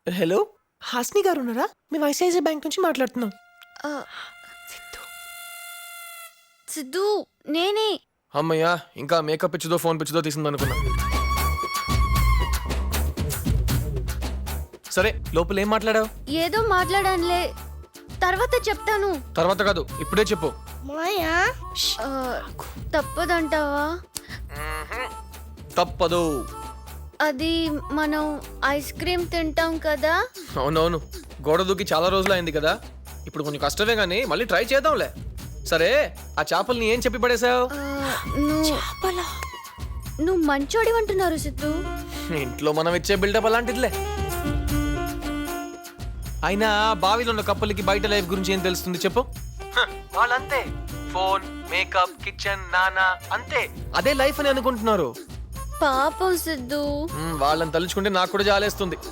Hello, Hasni గారు ఉన్నారా? మేము ఐసిఐసిఐ బ్యాంక్ నుంచి మాట్లాడుతున్నాం. ఆ, సిద్ధు నేనే. అమ్మయ్యా, ఇంకా మేకప్ పిచ్చిదో ఫోన్ పిచ్చిదో తీసింది అనుకున్నా. సరే, లోపల ఏం మాట్లాడావు? ఏదో మాట్లాడానులే, తర్వాత చెప్తాను. తర్వాత కాదు, ఇప్పుడే చెప్పు. ఆ, తప్పదంటావా? తప్పదు. అది మనం ఐస్ క్రీమ్ తింటాం కదా. అవునవును, గోడ దూకి చాలా రోజులు అయింది కదా. ఇప్పుడు కొంచెం కష్టమే కానీ మళ్ళీ ట్రై చేద్దాంలే. సరే, ఆ చేపల్ని ఏం చెప్పి పడేసావు? నువ్వు మంచోడి అంటున్నారు సిద్ధు. ఇంట్లో మనం ఇచ్చే బిల్డప్ అలాంటిదిలే. అయినా బావిలో ఉన్న కప్పలకి బయట లైఫ్ గురించి ఏం తెలుస్తుంది చెప్పు? వాళ్ళంతే, ఫోన్, మేకప్, కిచెన్, నానా, అంతే. అదే లైఫ్ అని అనుకుంటున్నారు. పాపం సిద్ధు. వాళ్ళని తలుచుకుంటే నాకు కూడా జాలేస్తుంది.